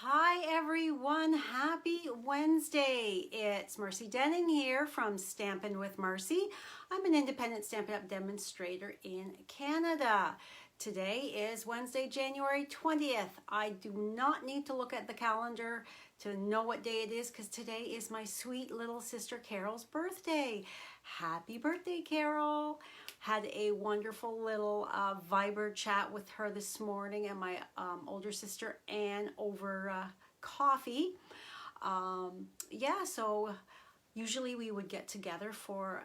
Hi everyone, happy Wednesday. It's Marcy Denning here from Stampin' with Marcy. I'm an independent Stampin' Up! Demonstrator in Canada. Today is Wednesday, January 20th. I do not need to look at the calendar to know what day it is because today is my sweet little sister Carol's birthday. Happy birthday, Carol. Had a wonderful little Viber chat with her this morning and my older sister Anne over coffee. Yeah, so usually we would get together for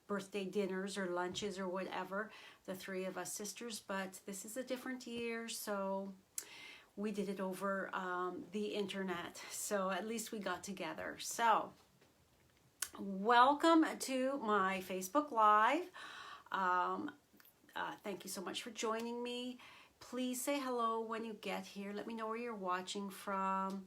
birthday dinners or lunches or whatever, the three of us sisters, but this is a different year, so we did it over the internet. So at least we got together. So welcome to my Facebook Live. Thank you so much for joining me. Please say hello when you get here. Let me know where you're watching from.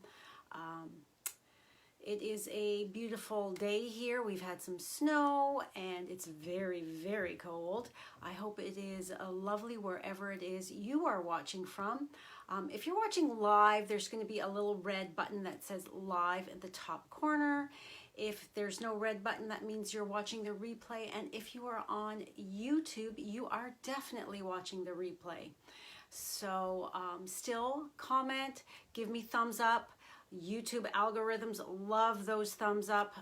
It is a beautiful day here. We've had some snow and it's very, very cold. I hope it is lovely wherever it is you are watching from. If you're watching live, there's going to be a little red button that says live at the top corner. If there's no red button, that means you're watching the replay. And if you are on YouTube, you are definitely watching the replay. So still comment, give me thumbs up. YouTube algorithms love those thumbs up.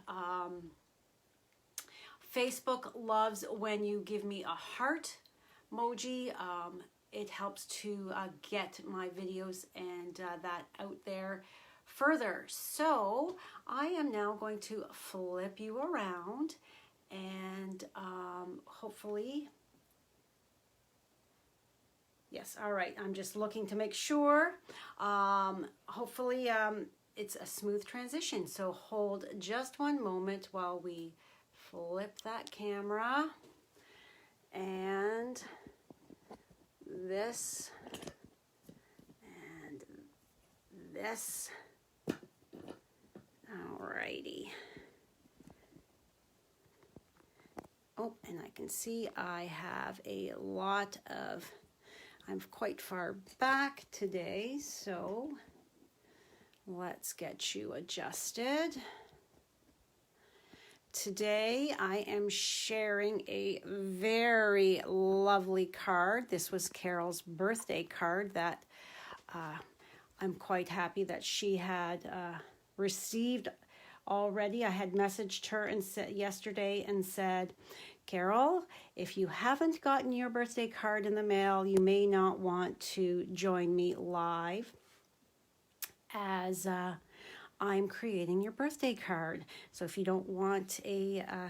Facebook loves when you give me a heart emoji. It helps to get my videos and that out there further. So I am now going to flip you around and hopefully, yes, all right, I'm just looking to make sure. Hopefully it's a smooth transition. So hold just one moment while we flip that camera and this and this. Alrighty. Oh, and I can see I have a lot of, I'm quite far back today, so let's get you adjusted. Today I am sharing a very lovely card. This was Carol's birthday card that I'm quite happy that she had received already. I had messaged her and said yesterday and said, Carol, if you haven't gotten your birthday card in the mail, you may not want to join me live as I'm creating your birthday card. So if you don't want to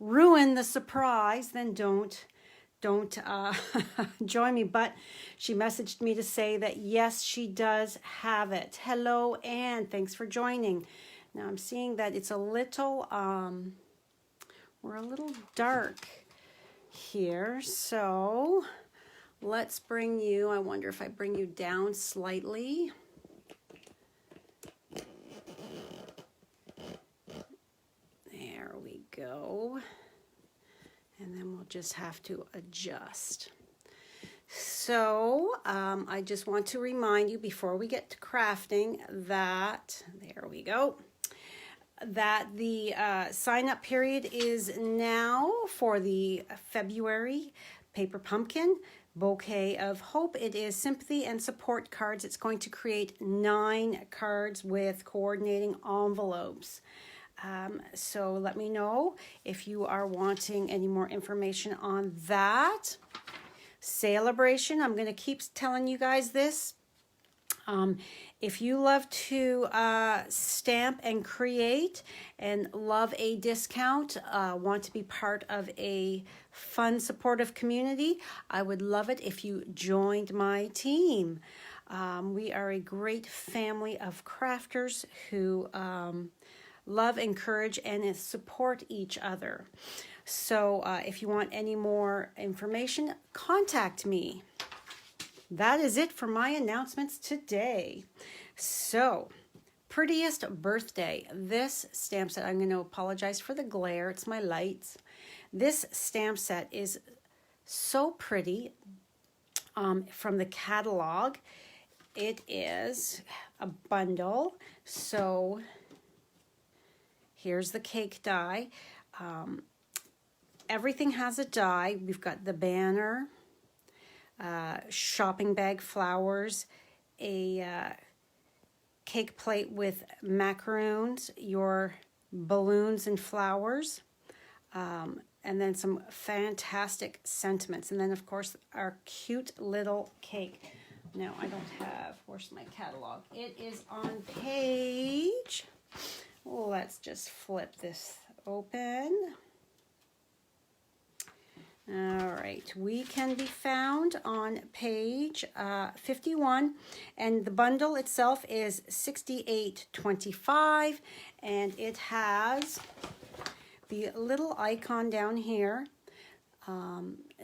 ruin the surprise, then don't join me. But she messaged me to say that yes, she does have it. Hello, Anne, thanks for joining. Now I'm seeing that it's a little we're a little dark here, so let's bring you, I wonder if I bring you down slightly. There we go. And then we'll just have to adjust. So I just want to remind you before we get to crafting that, there we go, that the sign up period is now for the February Paper Pumpkin Bouquet of Hope. It is sympathy and support cards. It's going to create 9 cards with coordinating envelopes. So let me know if you are wanting any more information on that. Celebration, I'm going to keep telling you guys this. If you love to stamp and create and love a discount, want to be part of a fun, supportive community, I would love it if you joined my team. We are a great family of crafters who love, encourage, and support each other. So if you want any more information, contact me. That is it for my announcements today. So, Prettiest Birthday. This stamp set, I'm going to apologize for the glare. It's my lights. This stamp set is so pretty. from the catalog. It is a bundle. So here's the cake die. Everything has a die. We've got the banner, shopping bag flowers, a cake plate with macaroons, your balloons and flowers, and then some fantastic sentiments. And then, of course, our cute little cake. Now, I don't have, where's my catalog? It is on page, let's just flip this open. All right, we can be found on page 51, and the bundle itself is $68.25, and it has the little icon down here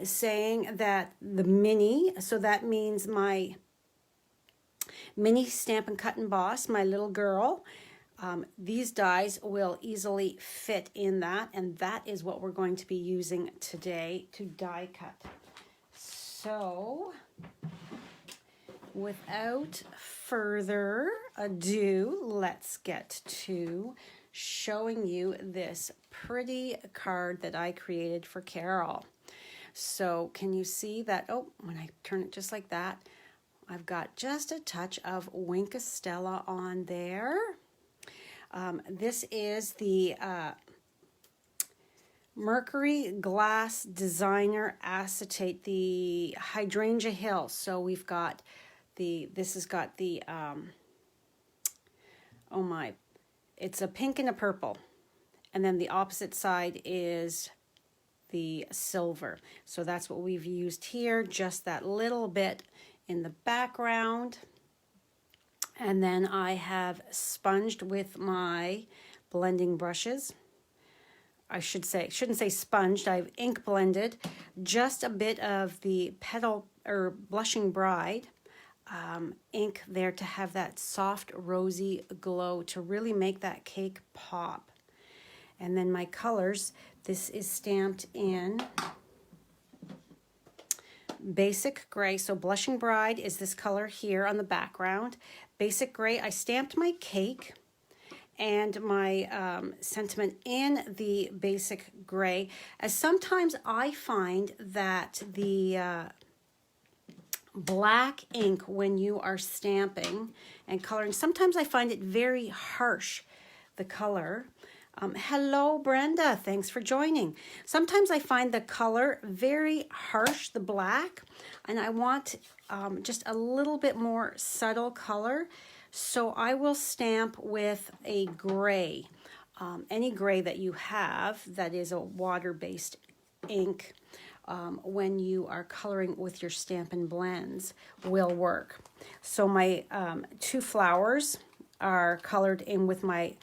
saying that the mini, so that means my mini Stampin' Cut and Boss, my little girl. These dies will easily fit in that, and that is what we're going to be using today to die cut. So, without further ado, let's get to showing you this pretty card that I created for Carol. So, can you see that? Oh, when I turn it just like that, I've got just a touch of Wink Stella on there. This is the Mercury Glass Designer Acetate, the Hydrangea Hill. So we've got this has got the, oh my, it's a pink and a purple. And then the opposite side is the silver. So that's what we've used here, just that little bit in the background. And then I have sponged with my blending brushes. I shouldn't say sponged, I've ink blended just a bit of the Petal or Blushing Bride ink there to have that soft rosy glow to really make that cake pop. And then my colors, this is stamped in Basic Gray. So Blushing Bride is this color here on the background. Basic Gray, I stamped my cake and my sentiment in the Basic Gray, as sometimes I find that the black ink, when you are stamping and coloring, sometimes I find it very harsh, the color. Hello, Brenda. Thanks for joining. Sometimes I find the color very harsh, the black, and I want just a little bit more subtle color. So I will stamp with a gray, any gray that you have that is a water-based ink when you are coloring with your Stampin' Blends will work. So my two flowers are colored in with my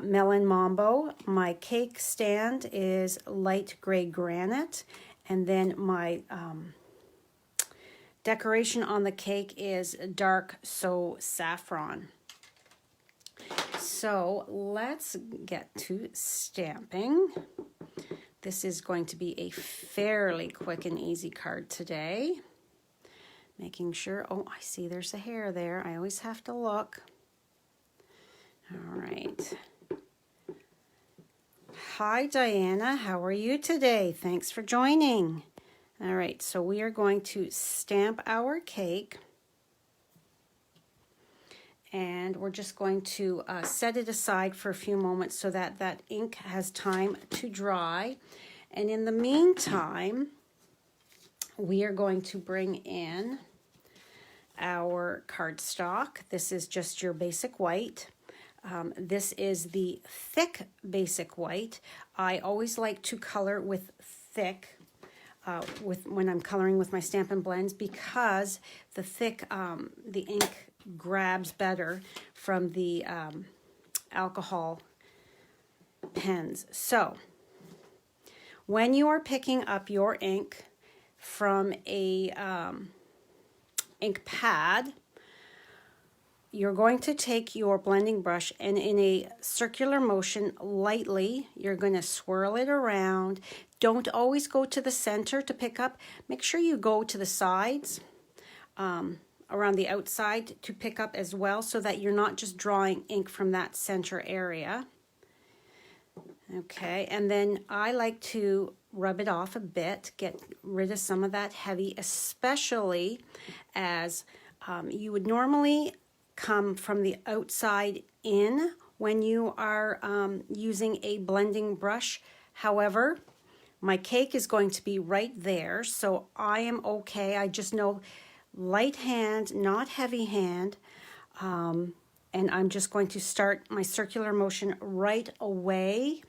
Melon Mambo. My cake stand is light gray granite, and then my decoration on the cake is dark so saffron. So let's get to stamping. This is going to be a fairly quick and easy card today. Making sure, oh, I see there's a hair there. I always have to look. All right. Hi, Diana. How are you today? Thanks for joining. All right, so we are going to stamp our cake. And we're just going to set it aside for a few moments so that that ink has time to dry. And in the meantime, we are going to bring in our cardstock. This is just your basic white. This is the thick basic white. I always like to color with thick when I'm coloring with my Stampin' Blends, because the thick, the ink grabs better from the alcohol pens. So when you are picking up your ink from a ink pad, you're going to take your blending brush and in a circular motion, lightly, you're going to swirl it around. Don't always go to the center to pick up. Make sure you go to the sides, around the outside to pick up as well, so that you're not just drawing ink from that center area. Okay, and then I like to rub it off a bit, get rid of some of that heavy, especially as you would normally come from the outside in when you are using a blending brush. However, my cake is going to be right there, so I am okay. I just know light hand, not heavy hand, and I'm just going to start my circular motion right away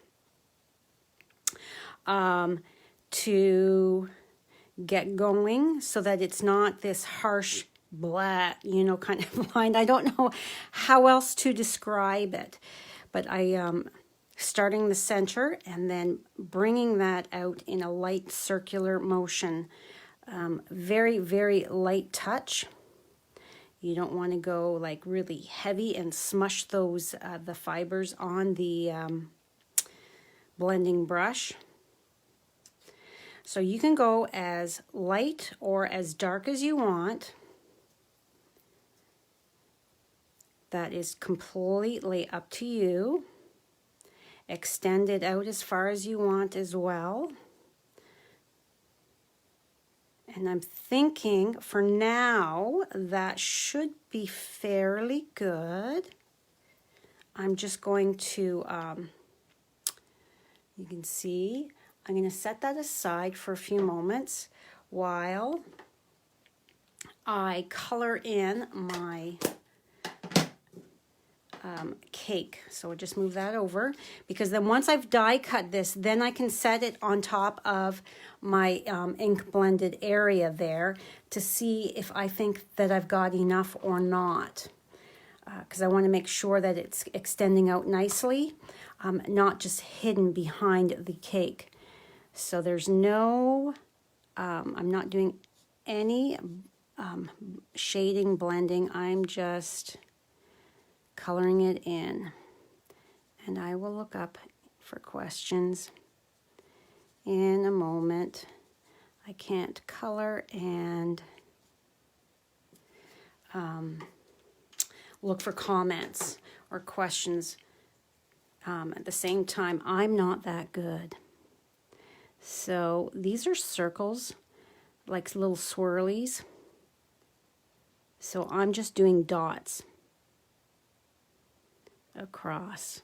to get going, so that it's not this harsh black, kind of line. I don't know how else to describe it, but I starting the center and then bringing that out in a light circular motion. Very, very light touch. You don't want to go like really heavy and smush those the fibers on the blending brush. So you can go as light or as dark as you want. That is completely up to you. Extend it out as far as you want as well. And I'm thinking for now that should be fairly good. I'm just going to, you can see, I'm going to set that aside for a few moments while I color in my cake. So I'll just move that over, because then once I've die cut this, then I can set it on top of my ink blended area there to see if I think that I've got enough or not, because I want to make sure that it's extending out nicely, not just hidden behind the cake. So there's no, I'm not doing any shading, blending. I'm just coloring it in, and I will look up for questions in a moment. I can't color and look for comments or questions at the same time. I'm not that good. So these are circles, like little swirlies. So I'm just doing dots across.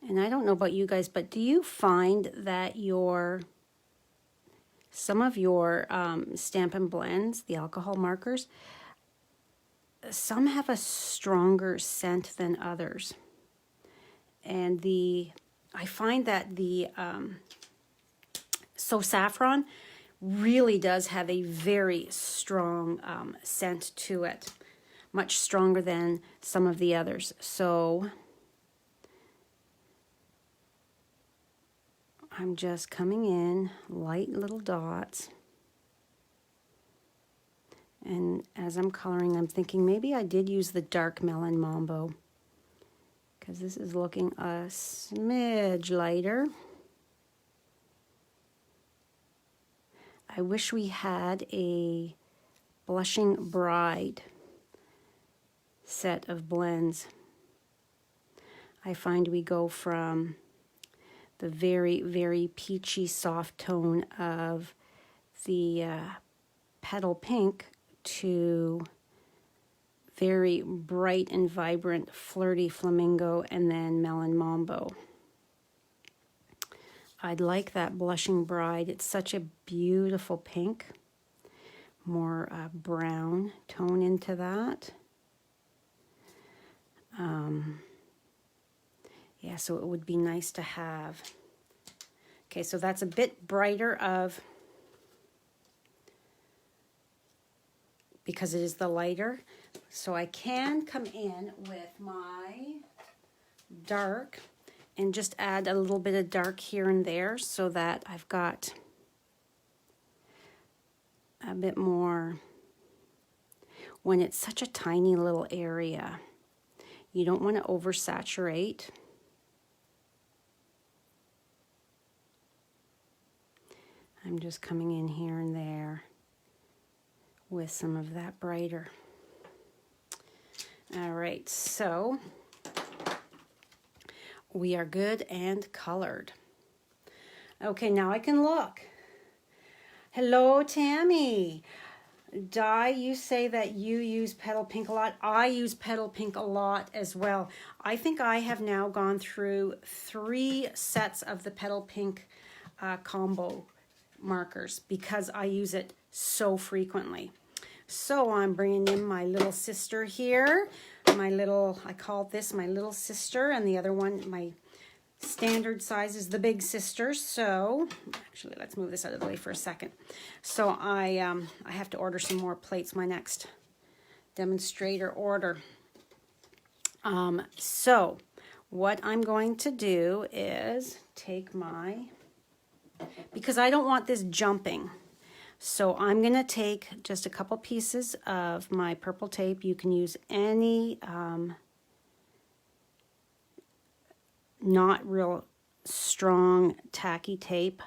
And I don't know about you guys, but do you find that some of your Stampin' blends, the alcohol markers, some have a stronger scent than others? And I find that the So Saffron really does have a very strong scent to it, much stronger than some of the others. So I'm just coming in, light little dots. And as I'm coloring, I'm thinking maybe I did use the dark melon mambo, because this is looking a smidge lighter. I wish we had a Blushing Bride set of blends. I find we go from the very, very peachy soft tone of the petal pink to very bright and vibrant flirty flamingo and then melon mambo. I'd like that Blushing Bride. It's such a beautiful pink. More brown tone into that. Yeah, so it would be nice to have. Okay, so that's a bit brighter because it is the lighter. So I can come in with my dark and just add a little bit of dark here and there so that I've got a bit more. when it's such a tiny little area. You don't want to oversaturate. I'm just coming in here and there with some of that brighter. All right, so we are good and colored. Okay, now I can look. Hello, Tammy. Di, you say that you use Petal Pink a lot. I use Petal Pink a lot as well. I think I have now gone through 3 sets of the Petal Pink combo markers because I use it so frequently. So I'm bringing in my little sister here. I call this my little sister, and the other one, my standard size, is the big sister. So actually, let's move this out of the way for a second. So I have to order some more plates, my next demonstrator order. So what I'm going to do is take because I don't want this jumping. So I'm going to take just a couple pieces of my purple tape. You can use any not real strong tacky tape,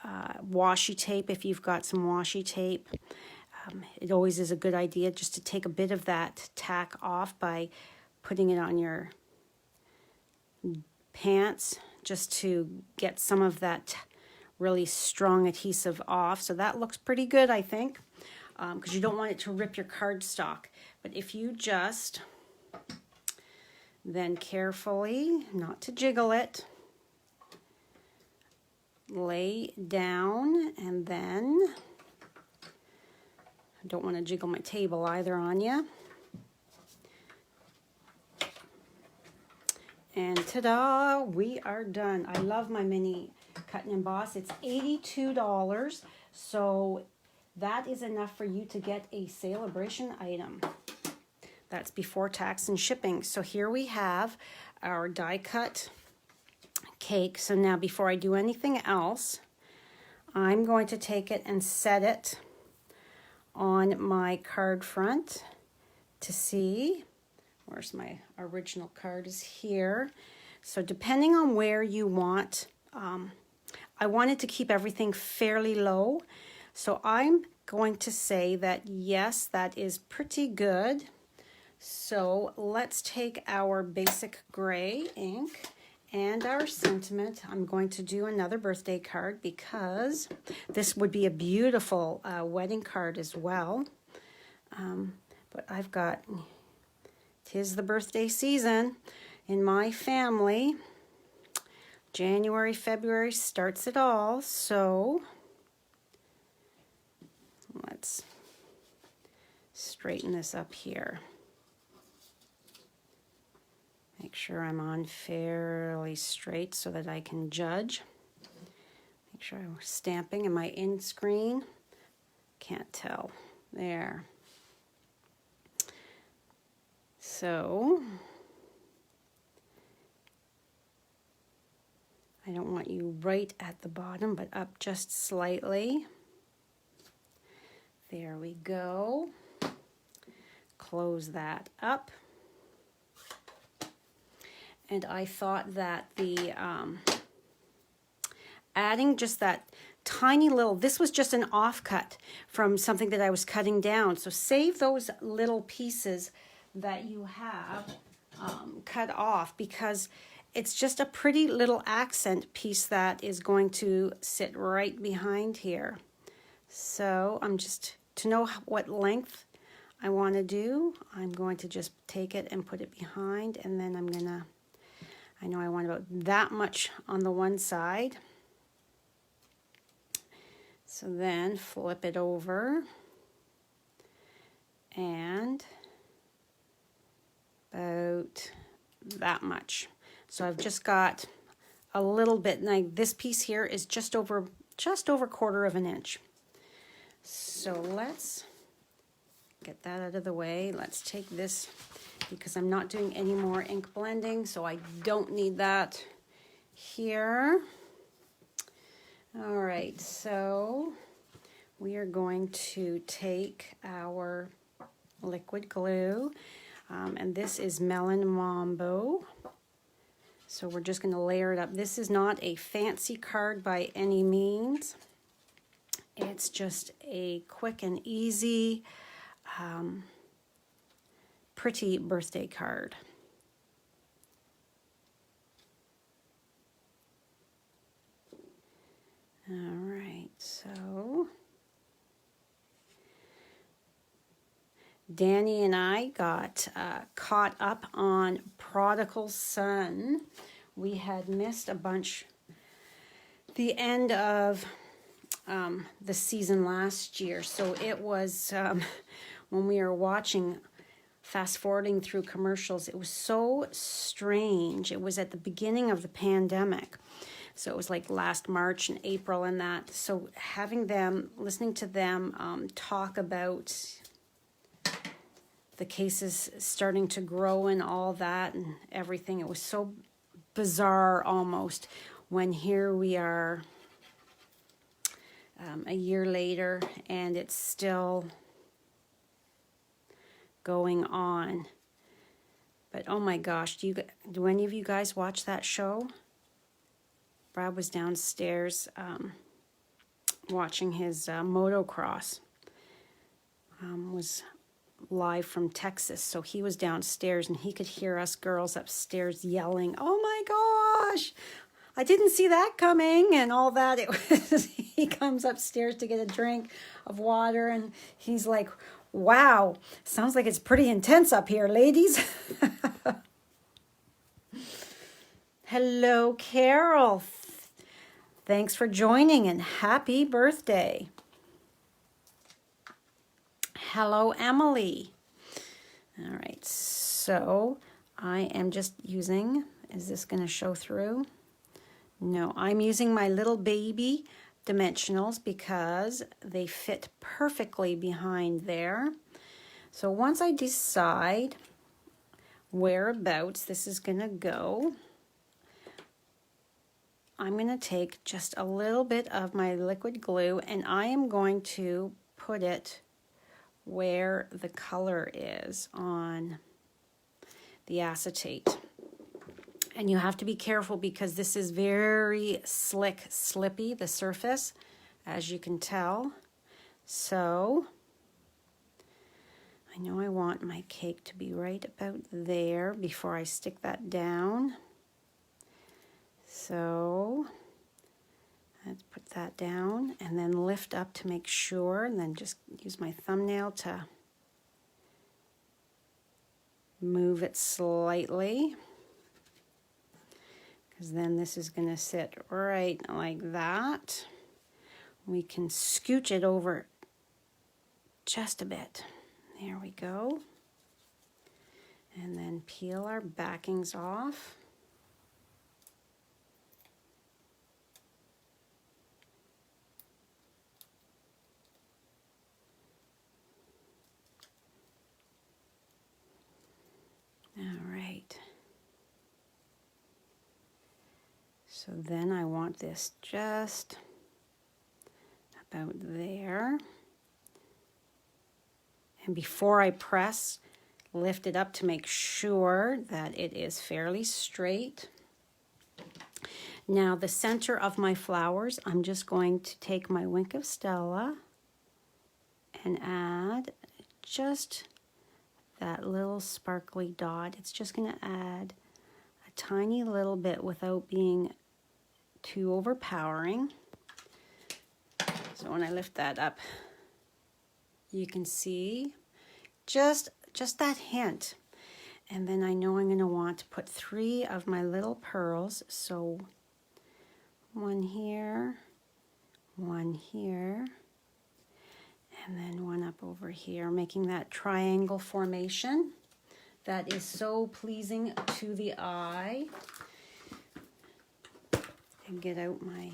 washi tape if you've got some washi tape. It always is a good idea just to take a bit of that tack off by putting it on your pants just to get some of that really strong adhesive off. So that looks pretty good, I think, because you don't want it to rip your cardstock. But if you just then carefully, not to jiggle it, lay down, and then I don't want to jiggle my table either on you. And ta-da, we are done. I love my mini cut and emboss. It's $82, so that is enough for you to get a celebration item. That's before tax and shipping. So here we have our die cut cake. So now before I do anything else, I'm going to take it and set it on my card front to see. Where's my original card? Is here. So depending on where you want, I wanted to keep everything fairly low. So I'm going to say that yes, that is pretty good. So let's take our basic gray ink and our sentiment. I'm going to do another birthday card because this would be a beautiful wedding card as well. But I've got, 'tis the birthday season in my family. January, February starts it all. So let's straighten this up here. Make sure I'm on fairly straight so that I can judge. Make sure I'm stamping. Am I in screen? Can't tell. There. So I don't want you right at the bottom, but up just slightly. There we go. Close that up. And I thought that the adding just that tiny little, this was just an offcut from something that I was cutting down. So save those little pieces that you have cut off, because it's just a pretty little accent piece that is going to sit right behind here. So I'm just, to know what length I want to do, I'm going to just take it and put it behind, and then I'm gonna, I know I want about that much on the one side. So then flip it over and about that much. So I've just got a little bit, like this piece here is just over 1/4 of an inch. So let's get that out of the way. Let's take this, because I'm not doing any more ink blending, so I don't need that here. All right, so we are going to take our liquid glue. And this is Melon Mambo. So we're just going to layer it up. This is not a fancy card by any means. It's just a quick and easy, pretty birthday card. All right, so Danny and I got caught up on Prodigal Son. We had missed a bunch the end of the season last year. So it was when we were watching, fast forwarding through commercials, it was so strange. It was at the beginning of the pandemic. So it was like last March and April and that. So having them, listening to them talk about the cases starting to grow and all that and everything, it was so bizarre almost when here we are a year later and it's still going on. But oh my gosh, do any of you guys watch that show? Brad was downstairs watching his motocross. Was live from Texas, so he was downstairs and he could hear us girls upstairs yelling, "Oh my gosh, I didn't see that coming," and all that. It was he comes upstairs to get a drink of water and he's like, "Wow, sounds like it's pretty intense up here, ladies." Hello, Carol. Thanks for joining and happy birthday. Hello, Emily. All right, so I am just using, is this going to show through? No, I'm using my little baby dimensionals because they fit perfectly behind there. So once I decide whereabouts this is going to go, I'm going to take just a little bit of my liquid glue and I am going to put it where the color is on the acetate. And you have to be careful because this is very slick, slippy, the surface, as you can tell. So I know I want my cake to be right about there before I stick that down. So let's put that down and then lift up to make sure, and then just use my thumbnail to move it slightly, because then this is going to sit right like that. We can scooch it over just a bit. There we go. And then peel our backings off. All right. So then I want this just about there. And before I press, lift it up to make sure that it is fairly straight. Now the center of my flowers, I'm just going to take my Wink of Stella and add just that little sparkly dot. It's just going to add a tiny little bit without being too overpowering. So when I lift that up, you can see just that hint. And then I know I'm going to want to put 3 of my little pearls. So one here, and then one up over here, making that triangle formation that is so pleasing to the eye. And get out my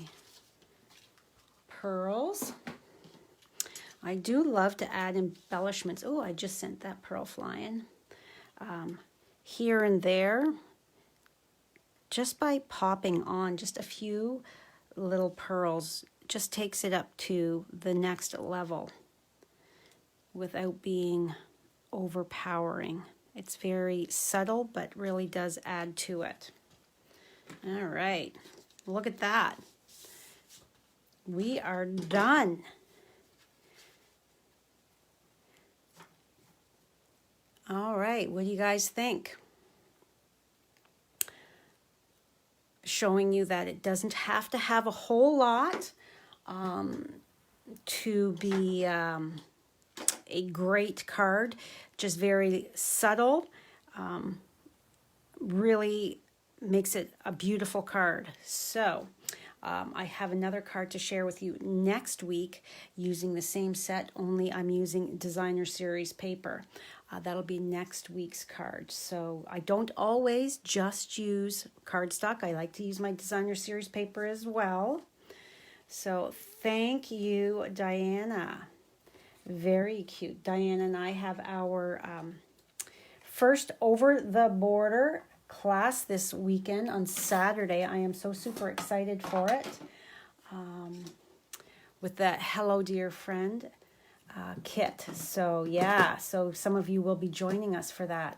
pearls. I do love to add embellishments. Oh, I just sent that pearl flying. Here and there, just by popping on just a few little pearls, just takes it up to the next level without being overpowering. It's very subtle, but really does add to it. All right, look at that. We are done. All right, what do you guys think? Showing you that it doesn't have to have a whole lot to be a great card. Just very subtle. Really makes it a beautiful card. So I have another card to share with you next week using the same set, only I'm using designer series paper. That'll be next week's card. So I don't always just use cardstock. I like to use my designer series paper as well. So thank you, Diana. Very cute. Diana and I have our first over the border class this weekend on Saturday. I am so super excited for it. With that Hello Dear Friend kit. So yeah, so some of you will be joining us for that.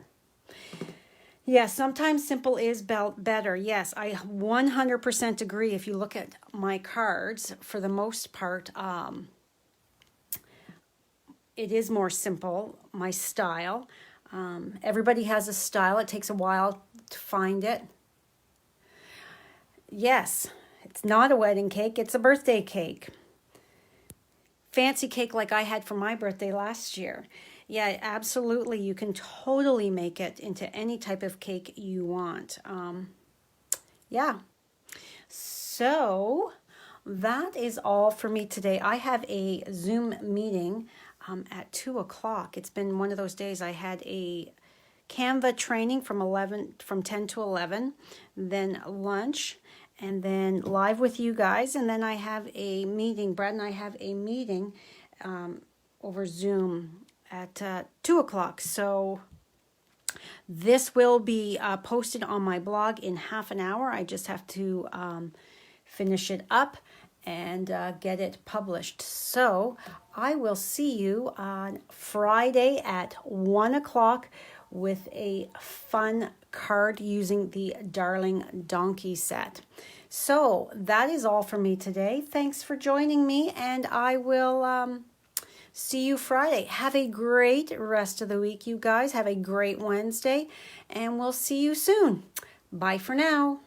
Yeah, sometimes simple is better. Yes, I 100% agree. If you look at my cards, for the most part, it is more simple, my style. Everybody has a style. It takes a while to find it. Yes, it's not a wedding cake. It's a birthday cake. Fancy cake like I had for my birthday last year. Yeah, absolutely. You can totally make it into any type of cake you want. Yeah. So that is all for me today. I have a Zoom meeting at 2 o'clock. It's been one of those days. I had a Canva training from 10 to 11, then lunch, and then live with you guys. And then I have a meeting. Brad and I have a meeting over Zoom at 2 o'clock. So this will be posted on my blog in half an hour. I just have to finish it up and get it published. So I will see you on Friday at 1 o'clock with a fun card using the Darling Donkey set. So that is all for me today. Thanks for joining me, and I will see you Friday. Have a great rest of the week, you guys. Have a great Wednesday, and we'll see you soon. Bye for now.